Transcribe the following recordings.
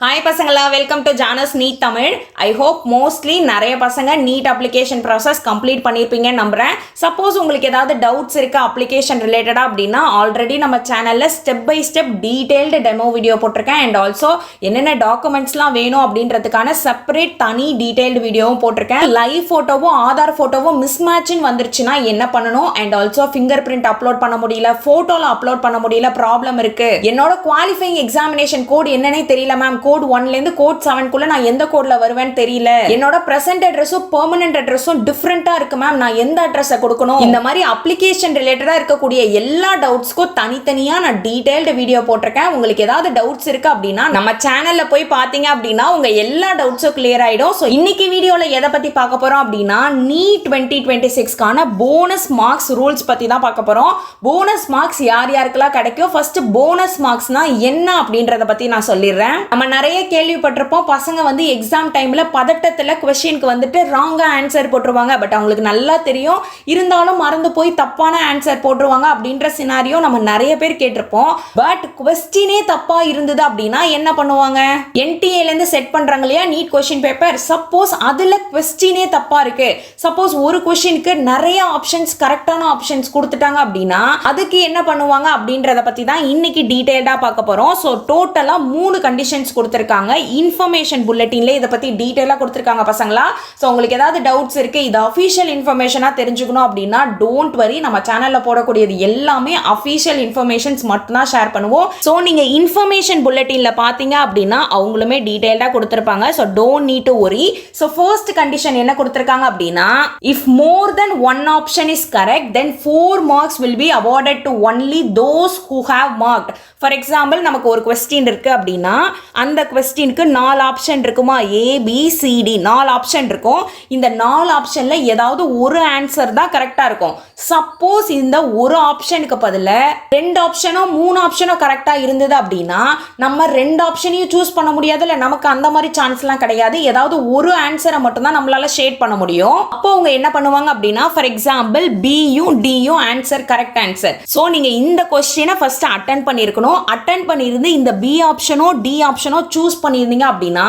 Hi பசங்களா, welcome to Janas NEET Tamil. I hope mostly நிறைய பசங்க நீட் அப்ளிகேஷன் ப்ராசஸ் கம்ப்ளீட் பண்ணியிருப்பீங்கன்னு நம்புகிறேன். சப்போஸ் உங்களுக்கு ஏதாவது டவுட்ஸ் இருக்குது அப்ளிகேஷன் ரிலேட்டடாக அப்படின்னா ஆல்ரெடி நம்ம சேனலில் step by step detailed demo video போட்டிருக்கேன். அண்ட் ஆல்சோ என்னென்ன டாக்குமெண்ட்ஸ்லாம் வேணும் அப்படின்றதுக்கான செப்பரேட் தனி டீட்டெயில்டு வீடியோவும் போட்டிருக்கேன். லைவ் ஃபோட்டோவும் ஆதார் ஃபோட்டோவும் மிஸ்மேட்சிங் வந்துருச்சுன்னா என்ன பண்ணணும், and also finger print upload பண்ண முடியல, ஃபோட்டோவில் அப்லோட் பண்ண முடியல, ப்ராப்ளம் இருக்குது, என்னோட குவாலிஃபைங் எக்ஸாமினேஷன் கோட் என்னன்னே தெரியல மேம், கோட் 1 ல இருந்து கோட் 7 குள்ள நான் எந்த கோட்ல வருவேன்னு தெரியல, என்னோட பிரசன்ட் அட்ரஸும் பெர்மனன்ட் அட்ரஸும் டிஃபரெண்டா இருக்கு மேம், நான் எந்த அட்ரஸை கொடுக்கணும், இந்த மாதிரி அப்ளிகேஷன் ரிலேட்டடா இருக்கக்கூடிய எல்லா டவுட்ஸ்க்கும் தனித்தனியா நான் டீடைல்டு வீடியோ போட்டிருக்கேன். உங்களுக்கு ஏதாவது டவுட்ஸ் இருக்கு அப்படின்னா நம்ம சேனல்ல போய் பாத்தீங்க அப்படின்னா உங்க எல்லா டவுட்ஸும் கிளியர் ஆயிடும். ஸோ இன்னைக்கு வீடியோல எதை பத்தி பார்க்க போறோம் அப்படின்னா நீட் 2026க்கான போனஸ் மார்க்ஸ் ரூல்ஸ் பத்தி தான் பார்க்க போறோம். போனஸ் மார்க்ஸ் யார் யாருக்கெல்லாம் கிடைக்கும், ஃபர்ஸ்ட் போனஸ் மார்க்ஸ்னா என்ன அப்படின்றத பத்தி நான் சொல்லிடுறேன். நம்ம நிறைய கேள்விப்பட்டிருப்போம், பசங்க வந்து எக்ஸாம் டைம்ல பதட்டத்துல क्वेश्चनக்கு வந்துட்டு ராங்கா ஆன்சர் போட்டுருவாங்க. பட் அவங்களுக்கு நல்லா தெரியும், இருந்தாலும் மறந்து போய் தப்பான ஆன்சர் போட்டுருவாங்க அப்படின்ற சினாரியோ நம்ம நிறைய பேர் கேட்டிருப்போம். பட் क्वेश्चनே தப்பா இருந்தது அப்படின்னா என்ன பண்ணுவாங்க, NTA ல இருந்து செட் பண்றாங்க இல்லையா நீட் क्वेश्चन பேப்பர், சப்போஸ் அதுல क्वेश्चनே தப்பா இருக்கு, சப்போஸ் ஒரு क्वेश्चनக்கு நிறைய ஆப்ஷன்ஸ் கரெக்டான ஆப்ஷன்ஸ் கொடுத்துட்டாங்க அப்படின்னா அதுக்கு என்ன பண்ணுவாங்க அப்படின்றத பத்தி தான் இன்னைக்கு டீடைல்டா பார்க்க போறோம். ஸோ டோட்டலா 3 கண்டிஷன்ஸ் கொடுத்திருக்காங்க. இன்ஃபர்மேஷன் புல்லட்டின்ல இத பத்தி டீடைலா கொடுத்திருக்காங்க பசங்களா. சோ உங்களுக்கு ஏதாவது டவுட்ஸ் இருக்கு, இது அபிஷியல் இன்ஃபர்மேஷனா தெரிஞ்சுக்கணும் அப்படின்னா டோன்ட் வரி, நம்ம சேனல்ல போடக்கூடியது எல்லாமே அபிஷியல் இன்ஃபர்மேஷன்ஸ் மட்டும் தான் ஷேர் பண்ணுவோம். சோ நீங்க இன்ஃபர்மேஷன் புல்லட்டின்ல பாத்தீங்க அப்படின்னா அவங்களுமே டீடைலா கொடுத்திருப்பாங்க. So don't need to worry. So first condition என்ன கொடுத்திருக்காங்க அப்படின்னா, if more then one option is correct then 4 marks will be awarded to only those who have marked. For example நமக்கு ஒரு கொஸ்டின் இருக்கு அப்படின்னா அந்த கொஸ்டினுக்கு 4 ஆப்ஷன் இருக்குமா, ABCD 4 ஆப்ஷன் இருக்கும். இந்த 4 ஆப்ஷன்ல ஏதாவது ஒரு ஆன்சர் தான் கரெக்டா இருக்கும். சப்போஸ் இந்த ஒரு ஆப்ஷனுக்கு பதில 2 ஆப்ஷனோ 3 ஆப்ஷனோ கரெக்டா இருந்தது அப்படின்னா நம்ம 2 ஆப்ஷனையும் சூஸ் பண்ண முடியாதுல்ல, நமக்கு அந்த மாதிரி சான்ஸ்லாம் கிடையாது. ஏதாவது ஒரு ஆன்சரை மட்டும் தான் நம்மளால ஷேட் பண்ண முடியும். அப்போ அவங்க என்ன பண்ணுவாங்க அப்படின்னா, ஃபார் எக்ஸாம்பிள் Bயும் Dயும் ஆன்சர் கரெக்ட் ஆன்சர். ஸோ நீங்க இந்த கொஸ்டினை ஃபர்ஸ்ட் அட்டென்ட் பண்ணியிருக்கணும். அட்டென்ட் பண்ணியிருந்து இந்த B ஆப்ஷனோ D ஆப்ஷனோ சூஸ் பண்ணியிருந்தீங்க அப்படின்னா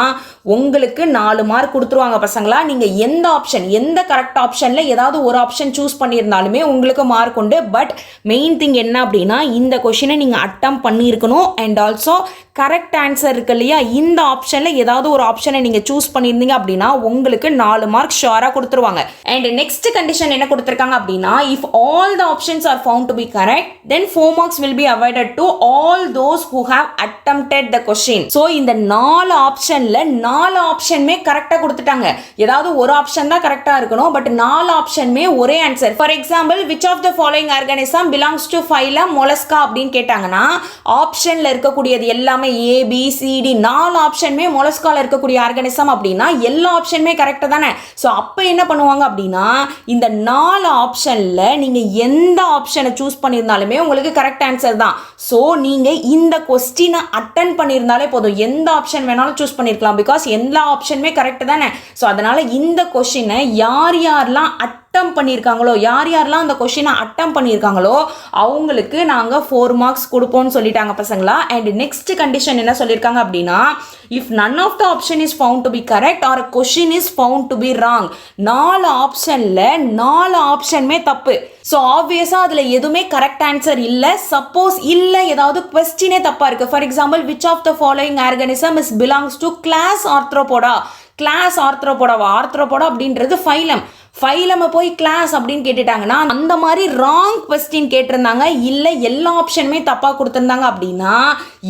உங்களுக்கு 4 மார்க் கொடுத்துருவாங்க பசங்களா. நீங்க எந்த ஆப்ஷன், எந்த கரெக்ட் ஆப்ஷன்ல ஏதாவது ஒரு ஆப்ஷன் சூஸ் பண்ணியிருந்தாலுமே உங்களுக்கு மார்க் உண்டு. பட் மெயின் திங் என்ன அப்படின்னா இந்த கொஸ்டினை நீங்க அட்டம் பண்ணியிருக்கணும். அண்ட் ஆல்சோ கரெக்ட் ஆன்சர் இருக்கு இல்லையா, இந்த ஆப்ஷன்ல ஏதாவது ஒரு ஆப்ஷனை நீங்க சூஸ் பண்ணியிருந்தீங்க அப்படின்னா உங்களுக்கு 4 மார்க் ஷுவரா கொடுத்துருவாங்க. அண்ட் நெக்ஸ்ட் கண்டிஷன் என்ன கொடுத்துருக்காங்க அப்படின்னா, if all the options are found to be correct then 4 marks will be awarded to all those who have attempted the question. So இந்த 4 ஆப்ஷன்ல 4 ஆப்ஷனுமே கரெக்டா கொடுத்துட்டாங்க. ஏதாவது ஒரு ஆப்ஷன் தான் கரெக்டா இருக்கணும், பட் 4 ஆப்ஷனுமே ஒரே answer. For example which of the following organism belongs to phylum mollusca அப்படின்னு கேட்டாங்கன்னா ஆப்ஷன்ல இருக்கக்கூடியது எல்லாமே ABCD 4 ஆப்ஷனுமே மொலஸ்கால இருக்கக்கூடிய ஆர்கானிசம் அப்படின்னா எல்லா ஆப்ஷனுமே கரெக்டா தானே. ஸோ அப்போ என்ன பண்ணுவாங்க அப்படின்னா இந்த 4 ஆப்ஷன்ல நீங்க எந்த ஆப்ஷனை சூஸ் பண்ணியிருந்தாலுமே உங்களுக்கு கரெக்ட் ஆன்சர் தான். ஸோ நீங்க இந்த கொஸ்டினை அட்டன் பண்ணியிருந்தாலே போதும், எந்த ஆப்ஷன் வேணாலும் சூஸ் பண்ணிருக்கலாம், பிகாஸ் எல்லா ஆப்ஷனுமே கரெக்ட் தானே. ஸோ அதனால இந்த கொஸ்டினை யார் யாரெல்லாம் அட்டம் பண்ணியிருக்காங்களோ, யார் யாரெல்லாம் அந்த கொஸ்டினை அட்டம் பண்ணியிருக்காங்களோ அவங்களுக்கு நாங்கள் 4 மார்க்ஸ் கொடுப்போம்னு சொல்லிட்டாங்க பசங்களா. அண்ட் நெக்ஸ்ட் கண்டிஷன் என்ன சொல்லியிருக்காங்க அப்படின்னா, if none of the option is found to be correct or question is found to be wrong. 4 ஆப்ஷன்ல 4 ஆப்ஷனுமே தப்பு. ஸோ ஆப்வியஸா அதுல எதுவுமே கரெக்ட் ஆன்சர் இல்லை. சப்போஸ் இல்லை ஏதாவது கொஸ்டினே தப்பா இருக்கு, for example which of the following organism is belongs to class arthropoda. Class ஆர்த்ரோபோடாவா, ஆர்த்ரோபோடா அப்படின்றது ஃபைலம், ஃபைலமை போய் கிளாஸ் அப்படின்னு கேட்டுட்டாங்கன்னா அந்த மாதிரி ராங் கொஸ்டின் கேட்டிருந்தாங்க, இல்லை எல்லா ஆப்ஷனுமே தப்பாக கொடுத்துருந்தாங்க அப்படின்னா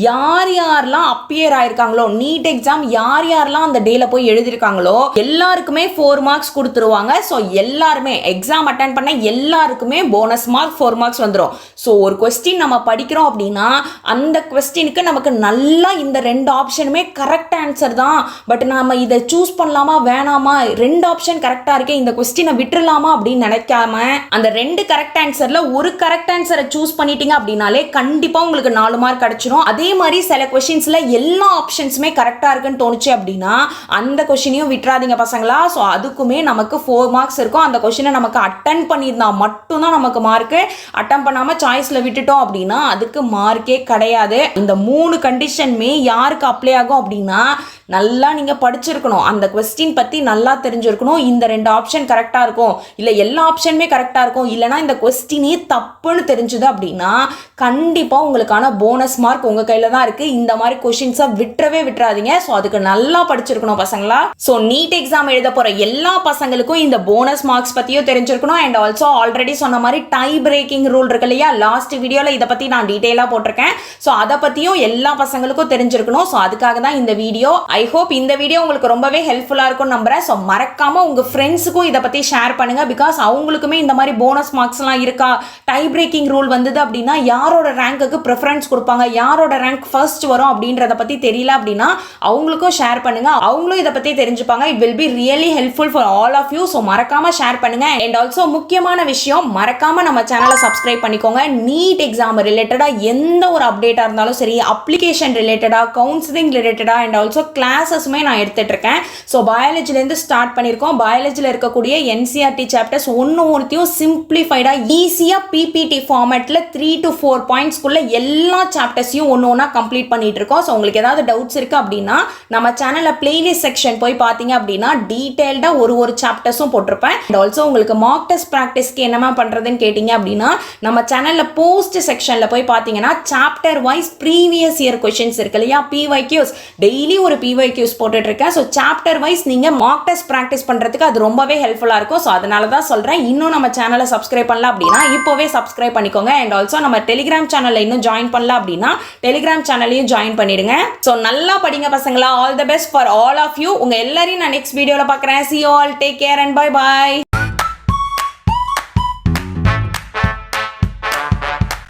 யார் யாரெல்லாம் அப்பியர் ஆயிருக்காங்களோ நீட் எக்ஸாம் யார் யாரெல்லாம் அந்த டேல போய் எழுதியிருக்காங்களோ எல்லாருக்குமே 4 மார்க்ஸ் கொடுத்துருவாங்க. ஸோ எல்லாருமே எக்ஸாம் அட்டன் பண்ண எல்லாருக்குமே போனஸ் மார்க் 4 மார்க்ஸ் வந்துடும். ஸோ ஒரு கொஸ்டின் நம்ம படிக்கிறோம் அப்படின்னா அந்த கொஸ்டினுக்கு நமக்கு நல்லா இந்த 2 ஆப்ஷனுமே கரெக்ட் ஆன்சர் தான், பட் நம்ம இதை சூஸ் பண்ணலாமா வேணாமா, 2 ஆப்ஷன் கரெக்டாக இருக்கே, இந்த கொஸ்டின் கொஸ்டினை விட்டுறலாமா அப்படின்னு நினைக்காம அந்த 2 கரெக்ட் ஆன்சர்ல ஒரு கரெக்ட் ஆன்சரை சூஸ் பண்ணிட்டீங்க அப்படின்னாலே கண்டிப்பா உங்களுக்கு 4 மார்க் கிடைச்சிரும். அதே மாதிரி சில கொஸ்டின்ஸ்ல எல்லா ஆப்ஷன்ஸுமே கரெக்டா இருக்குன்னு தோணுச்சு அப்படின்னா அந்த கொஸ்டினையும் விட்டுறாதீங்க பசங்களா. ஸோ அதுக்குமே நமக்கு 4 மார்க்ஸ் இருக்கும். அந்த கொஸ்டினை நமக்கு அட்டன் பண்ணியிருந்தா மட்டும்தான் நமக்கு மார்க்கு. அட்டன் பண்ணாம சாய்ஸ்ல விட்டுட்டோம் அப்படின்னா அதுக்கு மார்க்கே கிடையாது. இந்த 3 கண்டிஷனுமே யாருக்கு அப்ளை ஆகும் அப்படின்னா நல்லா நீங்க படிச்சிருக்கணும், அந்த கொஸ்டின் பத்தி நல்லா தெரிஞ்சிருக்கணும். இந்த 2 ஆப்ஷன் கரெக்டா இருக்கும், இல்ல எல்லா ஆப்ஷனுமே கரெக்டா இருக்கும், இல்லனா இந்த கொஸ்டினே தப்புன்னு தெரிஞ்சது அப்படின்னா கண்டிப்பா உங்களுக்கான போனஸ் மார்க் உங்க கையில தான் இருக்கு. இந்த மாதிரி கொஸ்டின்ஸை விட்டுறாதீங்க. ஸோ அதுக்கு நல்லா படிச்சிருக்கணும் பசங்களா. ஸோ நீட் எக்ஸாம் எழுத போற எல்லா பசங்களுக்கும் இந்த போனஸ் மார்க்ஸ் பத்தியும் தெரிஞ்சிருக்கணும். அண்ட் ஆல்சோ ஆல்ரெடி சொன்ன மாதிரி டை பிரேக்கிங் ரூல் இருக்கு இல்லையா, லாஸ்ட் வீடியோல இதை பத்தி நான் டீடைலா போட்டிருக்கேன். ஸோ அதை பத்தியும் எல்லா பசங்களுக்கும் தெரிஞ்சிருக்கணும். ஸோ அதுக்காக தான் இந்த வீடியோ. ஐ ஹோப் இந்த வீடியோ உங்களுக்கு ரொம்பவே ஹெல்ப்ஃபுல்லா இருக்கும் நம்புறேன். ஸோ மறக்காம உங்க ஃப்ரெண்ட்ஸுக்கும் இதை பத்தி ஷேர் பண்ணுங்க. பிகாஸ் அவங்களுக்குமே இந்த மாதிரி போனஸ் மார்க்ஸ் எல்லாம் இருக்கா, டை பிரேக்கிங் ரூல் வந்தது அப்படின்னா யாரோட ரேங்க்குக்கு ப்ரிஃபரன்ஸ் கொடுப்பாங்க, யாரோட ரேங்க் ஃபர்ஸ்ட் வரும் அப்படின்றத பத்தி தெரியல அப்படின்னா அவங்களுக்கும் ஷேர் பண்ணுங்க. அவங்களும் இதை பத்தி தெரிஞ்சுப்பாங்க. It will be really helpful for all of you. So மறக்காம ஷேர் பண்ணுங்க. அண்ட் ஆல்சோ முக்கியமான விஷயம், மறக்காம நம்ம சேனலை சப்ஸ்கிரைப் பண்ணிக்கோங்க. நீட் எக்ஸாம் ரிலேட்டடா எந்த ஒரு அப்டேட்டா இருந்தாலும் சரி, அப்ளிகேஷன் ரிலேட்டடா, கவுன்சிலிங் ரிலேட்டடா, அண்ட் ஆல்சோ கிளாஸஸுமே நான் எடுத்துட்டு இருக்கேன். ஸோ பயாலஜிலேருந்து ஸ்டார்ட் பண்ணியிருக்கோம். பயாலஜியில் இருக்கக்கூடிய NCERT சாப்டர்ஸ் ஒன்றுத்தையும் சிம்பிளிஃபைடா ஈஸியாக PPT ஃபார்மேட்டில் 3 to 4 பாயிண்ட்ஸ்குள்ள எல்லா சாப்டர்ஸையும் ஒன்றா கம்ப்ளீட் பண்ணிட்டு இருக்கோம். ஸோ உங்களுக்கு ஏதாவது டவுட்ஸ் இருக்கு அப்படின்னா நம்ம சேனலில் பிளேலிஸ்ட் செக்ஷன் போய் பார்த்தீங்க அப்படின்னா டீட்டெயில்டாக ஒரு சாப்டர்ஸும் போட்டிருப்பேன். அண்ட் ஆல்சோ உங்களுக்கு மார்க் டெஸ்ட் ப்ராக்டிஸ்க்கு என்னமா பண்ணுறதுன்னு கேட்டிங்க அப்படின்னா நம்ம சேனலில் போஸ்ட் செக்ஷனில் போய் பார்த்தீங்கன்னா chapter wise previous year questions இருக்கு இல்லையா, PYQs, டெய்லி ஒரு PYQs போட்டுட்டு இருக்கேன். ஸோ சாப்டர் வைஸ் நீங்க மார்க் டெஸ்ட் ப்ராக்டிஸ் பண்றதுக்கு அது ரொம்பவே ஹெல்ப்ஃபுல்லா இருக்கும். ஸோ அதனால தான் சொல்றேன், இன்னும் நம்ம சேனலை சப்ஸ்கிரைப் பண்ணல அப்படின்னா இப்போவே சப்ஸ்கிரைப் பண்ணிக்கோங்க. அண்ட் ஆல்சோ நம்ம டெலிகிராம் சேனல்ல இன்னும் ஜாயின் பண்ணல அப்படின்னா டெலிகிராம் சேனலையும் ஜாயின் பண்ணிடுங்க. ஸோ நல்லா படிங்க பசங்களா. All the best for all of you. உங்க எல்லாரையும் நான் நெக்ஸ்ட் வீடியோல பார்க்குறேன். See you all, take care and bye bye.